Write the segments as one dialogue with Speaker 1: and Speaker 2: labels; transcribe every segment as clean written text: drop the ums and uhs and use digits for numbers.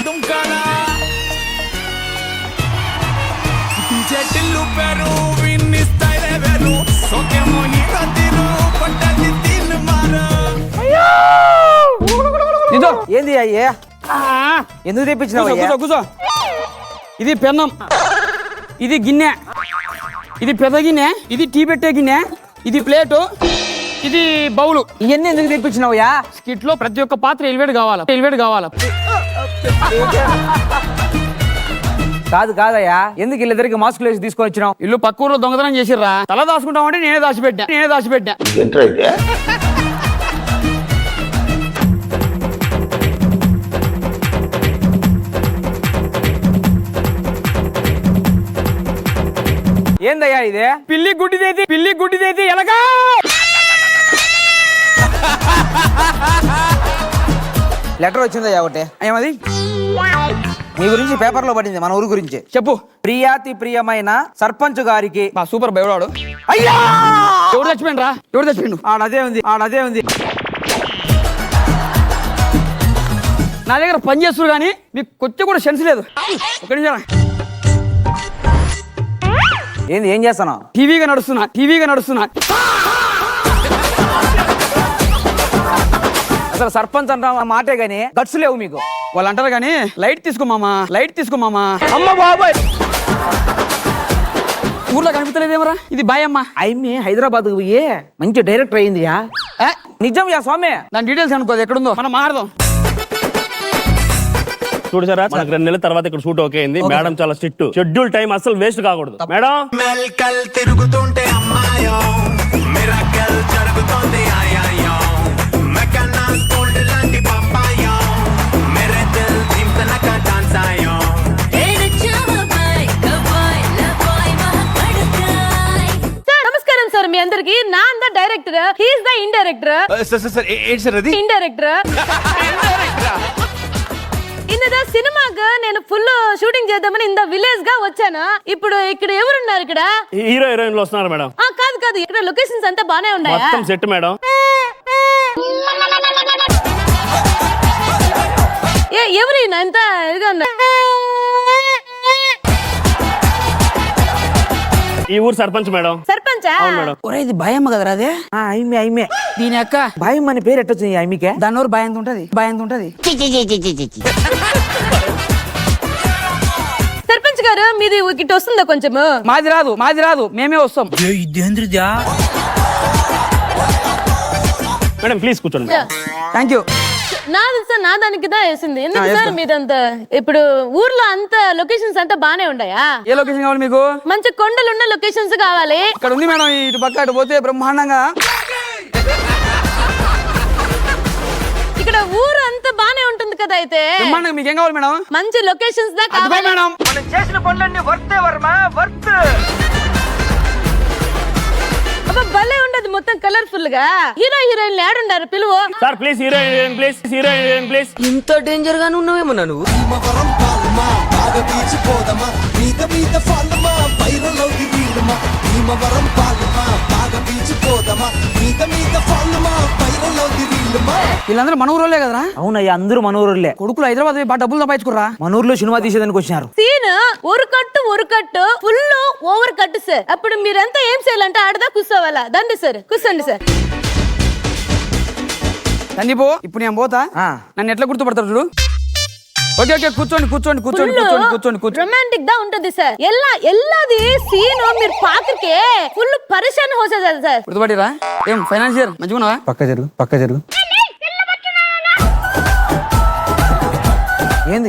Speaker 1: దుంకానా చెట్టిల్లు పేరు విన్ని స్టైల్ వేరు సోకేమో హీరో తీరు పట్టది తిన్ మారు
Speaker 2: నిజో ఏంది అయ్యే ఎందుకు తెప్పించినావు
Speaker 3: కూర్చో కూర్చో. ఇది పెన్నం, ఇది గిన్నె, ఇది పెద్ద గిన్నె, ఇది టీ పెట్టే గిన్నె, ఇది ప్లేటు, ఇది బౌలు.
Speaker 2: ఇవన్నీ ఎందుకు తెప్పించినావుయా?
Speaker 3: స్కిట్ లో ప్రతి ఒక్క పాత్ర ఎలివేట్ కావాలా.
Speaker 2: కాదయ్యా, ఎందుకు వీళ్ళిద్దరికి మాస్కులు వేసి తీసుకొని వచ్చినావు?
Speaker 3: ఇల్లు పక్క ఊర్లో దొంగతనం చేసిర్రా. తల దాచుకుంటామంటే నేనే దాచిపెట్టా.
Speaker 2: ఏందయ్యా ఇదే?
Speaker 3: పిల్లి గుడ్డిదేది ఎలాగా?
Speaker 2: లెటర్ వచ్చిందయ్యా ఒకటి.
Speaker 3: ఏమది?
Speaker 2: మీ గురించి పేపర్ లో పడింది, మన ఊరు గురించి.
Speaker 3: చెప్పు.
Speaker 2: ప్రియాతి ప్రియమైన సర్పంచ్ గారికి.
Speaker 3: సూపర్ బయవాడు.
Speaker 2: అయ్యా,
Speaker 3: ఎవడు చచ్చిపోయిండు?
Speaker 2: ఆడదే ఉంది.
Speaker 3: నా దగ్గర పని చేస్తారు కానీ మీకు కొంచెం కూడా సెన్స్ లేదు. ఒక నిమిషం.
Speaker 2: ఏం చేస్తాను?
Speaker 3: టీవీగా నడుస్తున్నా.
Speaker 2: అసలు సర్పంచ్ అంట మాటే గానీ గట్స్ లేవు మీకు.
Speaker 3: వాళ్ళు అంటారు కానీ లైట్ తీసుకో మామా.
Speaker 2: అమ్మ బాబాయ్,
Speaker 3: ఊర్లో కనిపించలేదేమరా? ఇది బాయమ్మ.
Speaker 2: అమ్మి హైదరాబాద్ పోయి మంచి డైరెక్టర్ అయిందియా. నిజం యా స్వామి.
Speaker 3: దాని డీటెయిల్స్ అనుకోదు, ఎక్కడుందో మనం మారదాం.
Speaker 4: చూడు సార్, మనకు 2 నెలల తర్వాత ఇక్కడ షూట్ ఓకే అయింది. మేడం చాలా స్ట్రిక్ట్, షెడ్యూల్ టైం అసలు వేస్ట్ కాకూడదు. మేడం
Speaker 1: మెల్కల్ తిరుగుతుంటే అమ్మాయో మిరాకల్ జరుగుతోంది ఆయాయో మెకనాల్ గోల్డ్ లాంటి పప్పాయో మేరే దిల్ ధిమ్కనక డాన్స్ ఆయో.
Speaker 5: నమస్కారం సార్ మీ అందరికి. నా అంద డైరెక్టర్, హీస్ ద ఇండైరెక్టర్.
Speaker 6: సార్ ఏంటి సార్ అది?
Speaker 5: ఇండైరెక్టర్ ఇందా సినిమాగా నేను ఫుల్ షూటింగ్ చేద్దామని ఇంత విలేజ్ గా వచ్చాను. ఇప్పుడు ఇక్కడ ఎవరున్నారు? ఇక్కడ
Speaker 4: హీరో హీరోయిన్లు వస్తున్నారు మేడం.
Speaker 5: కాదు, ఇక్కడ లొకేషన్స్ అంతా బానే ఉన్నాయా?
Speaker 4: మొత్తం సెట్ మేడం.
Speaker 5: ఎవరైనా ఎంత ఇదిగా ఉన్నా?
Speaker 4: ఈ ఊరు సర్పంచ్ మేడం.
Speaker 5: సర్పంచా?
Speaker 4: అవును మేడం.
Speaker 3: ఒరే ఇది బాయమ్మ కదరా అదే?
Speaker 2: అమ్మే
Speaker 3: దీని అక్క
Speaker 2: బాయమ్మ అని పేరు ఎట్టొచ్చింది అమ్మికే?
Speaker 3: దాని నోరు బాయంత ఉంటది.
Speaker 5: సర్పంచ్ గారు మీది ఇటు వస్తుందా కొంచెం?
Speaker 3: మాది రాదు, మేమే వస్తాం.
Speaker 4: మేడం ప్లీజ్ కూర్చోండి.
Speaker 3: Thank you.
Speaker 5: నాది సార్, నా దానికి దా వేసింది. ఎందుకు సార్ మీరంతా ఇప్పుడు ఊర్లో అంత లొకేషన్స్ అంతా బానే ఉన్నాయా?
Speaker 3: ఏ లొకేషన్ కావాలి మీకు?
Speaker 5: మంచి కొండలున్న లొకేషన్స్ కావాలి.
Speaker 3: ఇక్కడ ఉంది మేడం, ఇటు పక్క అటు పోతే బ్రహ్మాండంగా.
Speaker 5: ఇక్కడ ఊరు అంతా బానే ఉంటుంది కదా. అయితే
Speaker 3: బ్రహ్మాండంగా మీకేం కావాలి మేడం?
Speaker 5: మంచి లొకేషన్స్ దా
Speaker 3: అదిగో
Speaker 5: కావాలి
Speaker 3: మేడం.
Speaker 2: మనం చేసిన పనులన్నీ వర్త్.
Speaker 5: అబ్బా భలే ఉండదు, మొత్తం కలర్ఫుల్ గా. హీరో హీరోయిన్లు ఏడుండారు? పిలువు
Speaker 4: సార్ ప్లీజ్. Heroine please.
Speaker 7: ఇంత డేంజర్ గానే ఉన్నావేమో నువ్వు.
Speaker 1: భీమవరం పాలమా బాగా బీచిపోదమా మీద ఫాలమా వైరల్ అవుది వీలమా. భీమవరం పాలమా బాగా బీచిపోదమా మీద ఫాలమా వైరల్ అవుది వీలమా.
Speaker 3: వీళ్ళందరూ మన ఊరోళ్ళే కదరా?
Speaker 2: అవునయ్యా, అందరూ మన ఊరులే.
Speaker 3: కొడుకులు హైదరాబాద్ పోయి బాగా డబ్బులు సంపాదించుకుర్రా.
Speaker 2: మన ఊర్లో సినిమా తీసేదానికి వచ్చినారు.
Speaker 5: సీన్ ఒక కట్టు ఫుల్ ఓవర్ కట్ సార్. అప్పుడు మీరంతా ఏం చేయాలంటే ఆడదా కూర్చోవాలా? దండి సార్, కూర్చోండి సార్.
Speaker 3: సందీపు ఇప్పుడు నేను పోతా, నన్ను ఎట్లా గుర్తుపడతారు చూడు. ఓకే కూర్చోండి.
Speaker 5: రొమాంటిక్ దా ఉంటది సార్. ఎల్లాది సీన్ మీరు పాత్రకే ఫుల్ పరిశాన్ హోసేది సార్.
Speaker 3: గుర్తుపడిరా? ఏం ఫైనాన్షియర్ మంచిగున్నావా?
Speaker 2: పక్క జరుగు.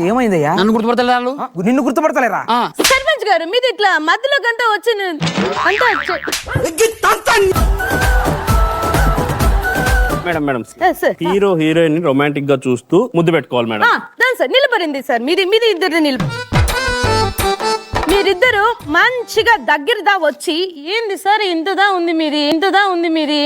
Speaker 2: ఏమైందయ్యా?
Speaker 3: నన్ను గుర్తుపడతారు?
Speaker 2: నిన్ను గుర్తుపడతలేరా?
Speaker 5: సర్పంచ్ గారు మీది ఇట్లా మధ్యలోకి అంతా వచ్చి
Speaker 4: మేడం హీరో హీరోయిన్ రొమాంటిక్ గా చూస్తూ ముద్దు పెట్టుకోవాలి మేడం.
Speaker 5: సార్ నిలబడింది సార్. మీది ఇద్దరు మీరిద్దరు మంచిగా దగ్గరదా వచ్చి ఏంది సార్ ఇంతదా ఉంది మీది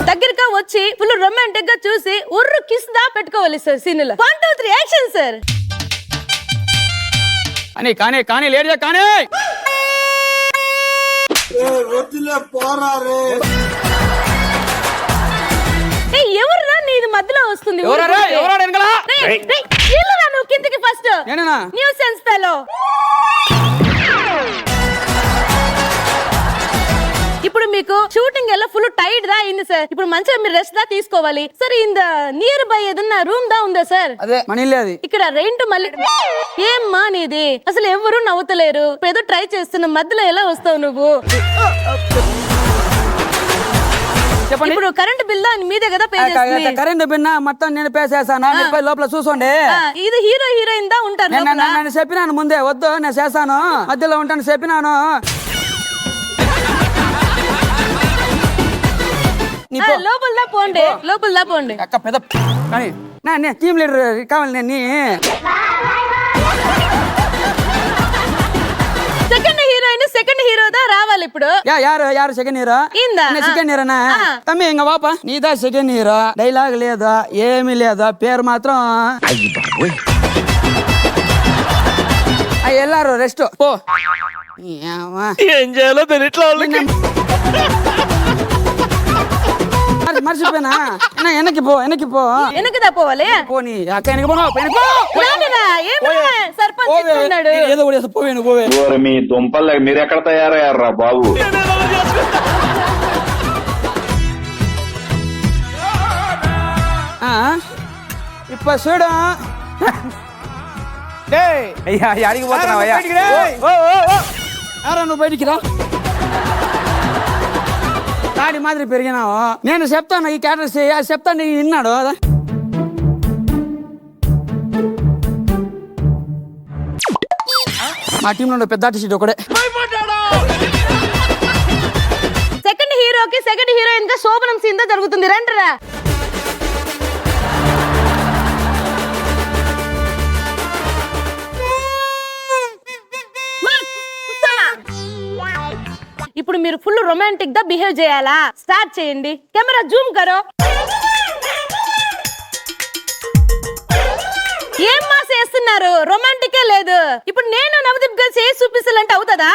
Speaker 5: దగ్గరగా వచ్చి ఫుల్ రొమాంటిక్ గా చూసి ఉర్రు కిస్ దా పెట్టుకోవాలి సార్. సీన్ లో 1 2 3 యాక్షన్ సార్.
Speaker 3: కానీ లేట్ కానీ
Speaker 5: ఎవర్రా నీది ఇది మధ్యలో వస్తుంది
Speaker 3: ఎవరా వెనకాల
Speaker 5: నువ్వు కిందికి ఫస్ట్
Speaker 3: నేనేనా
Speaker 5: న్యూ సెన్స్ ఫెలో. ఇప్పుడు మీకు షూటింగ్ ఎలా ఫుల్ టైట్ దా అయింది సార్. ఇప్పుడు మంచిగా మీరు రెస్ట్ దా తీసుకోవాలి సార్. ఇంద నియర్ బై ఏదన్నా రూమ్ దా ఉందా సార్?
Speaker 3: అదే మనీ లేదు
Speaker 5: ఇక్కడ రెంట్ మళ్ళీ ఏమ్మా నీది అసలు ఎవరు నవ్వుతలేరు. ఇప్పుడు ఏదో ట్రై చేస్తున్న మధ్యలో ఎలా వస్తావు నువ్వు?
Speaker 3: చెప్పండి.
Speaker 5: ఇప్పుడు కరెంట్ బిల్ దా మీదే కదా పే చేస్తుంది.
Speaker 3: కరెంట్ బిల్ మొత్తం నేను పే చేస్తాను. లోపల చూసుకోండి.
Speaker 5: ఇది హీరో హీరోయిన్ దా ఉంటారు.
Speaker 3: నేను చెప్పినాను ముందే వద్దు నేను చేస్తాను మధ్యలో ఉంటాను చెప్పినాను.
Speaker 5: లోపల దా పోండి లోపల దా పోండి.
Speaker 3: అక్క పెద్ద కానీ నా టీమ్ లీడర్ కావాలి నేను.
Speaker 5: సెకండ్ హీరో దా రావాలి ఇప్పుడు.
Speaker 3: యారు సెకండ్ హీరో? సెకండ్ హీరోనా? తమ్మి ఇంక పాప నీదా సెకండ్ హీరో. డైలాగ్ లేదా ఏమీ లేదా పేరు మాత్రం వెళ్ళారు రెస్ట్ పో.
Speaker 4: ఏం చేయాలో తెలియట్లా.
Speaker 3: మర్చిపోయినా వెనక్కి పో
Speaker 5: వెనకదా పోవాలి.
Speaker 3: పోనీ అక్క వెనక
Speaker 5: సర్పంచ్ ఉన్నాడు.
Speaker 3: ఏదో కూడా పోవేను పోవే.
Speaker 6: మీ దుంపల్ మీరు ఎక్కడ తయారయ్యారా బాబు?
Speaker 3: ఇప్పుడు చూడు
Speaker 2: అడిగి పోతున్నావయ్యా?
Speaker 3: నువ్వు బయటికి రా. తాడి మాదిరి పెరిగినావు. నేను చెప్తాను ఈ క్యారెక్టర్ చెప్తాను విన్నాడు. మా టీంలో పెద్ద ఆర్టిస్ట్ ఒకడే.
Speaker 5: సెకండ్ హీరోకి సెకండ్ హీరోయిన్ గా శోభనం సీన్ దా జరుగుతుంది. రండిరా. ఇప్పుడు మీరు ఫుల్ రొమాంటిక్ గా బిహేవ్ చేయాలా? స్టార్ట్ చేయండి. కెమెరా జూమ్ కరో. ఏం మాస్ చేస్తున్నారు? రొమాంటికే లేదు. ఇప్పుడు నేను నవదీప్ గారు చేసి చూపిస్తాలంటే అవుతుందా?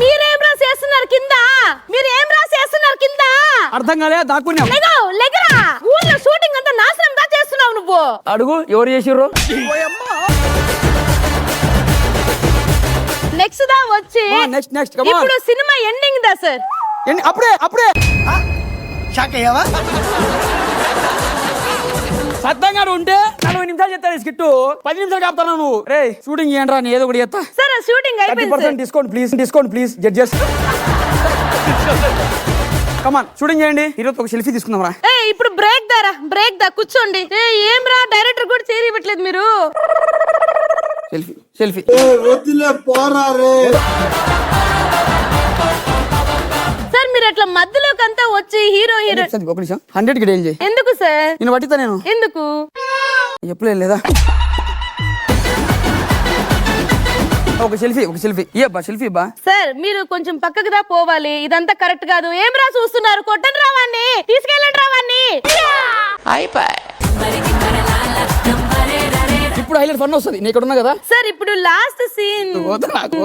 Speaker 5: మీరేం రా చేస్తున్నారు కింద? మీరు ఏం రా చేస్తున్నారు కింద?
Speaker 3: అర్థం కాలే దాక్కున్నా.
Speaker 5: లెగరా ఊర్లో షూటింగ్ అంతా నాశనం దా చేస్తున్నావు నువ్వు.
Speaker 3: అడుగు ఎవరు చేసిర్రు?
Speaker 5: నెక్స్ట్ దా వచ్చి
Speaker 3: నెక్స్ట్
Speaker 5: ఇప్పుడు సినిమా ఎండింగ్ దా సార్.
Speaker 3: అప్పుడే
Speaker 1: షాక్ అయ్యావా?
Speaker 3: సత్తంగా ఉంటే 40 నిమిషాలు చెప్తాను స్కిట్ 10 నిమిషాలు కాపుతాను నువ్వు. రే షూటింగ్ ఏంట్రా నీ ఏదో ఒకటి చెప్తా.
Speaker 5: సార్ షూటింగ్ అయిపోయింది.
Speaker 3: Discount please judges. Come on shooting చేయండి. ఈరోజు ఒక సెల్ఫీ తీసుకుందాం రా.
Speaker 5: ఇప్పుడు బ్రేక్ దా కూర్చోండి. ఏం రా డైరెక్టర్ కూడా చేరి ఇవ్వట్లేదు మీరు.
Speaker 3: సెల్ఫీ
Speaker 5: సార్ మీరు అట్లా మధ్యలోకంతా వచ్చి హీరో
Speaker 3: ఒక నిమిషం 100కి డైల్ చేయి.
Speaker 5: ఎందుకు సార్?
Speaker 3: నేను పట్టిస్తా. నేను
Speaker 5: ఎందుకు
Speaker 3: ఎప్పుడు లేదా? ఒక సెల్ఫీ ఇయ్యబ్బా సెల్ఫీ బా.
Speaker 5: సార్ మీరు కొంచెం పక్కకు దా పోవాలి. ఇదంతా కరెక్ట్ కాదు. ఏం రా చూస్తున్నారు? కొట్టండి రావాన్ని, తీసుకెళ్ళండి రావాన్ని.
Speaker 3: ఇప్పుడు హైలైట్ ఫన్ వస్తుంది. నేను ఇక్కడ ఉన్నా కదా
Speaker 5: సార్. ఇప్పుడు లాస్ట్ సీన్
Speaker 3: నాకు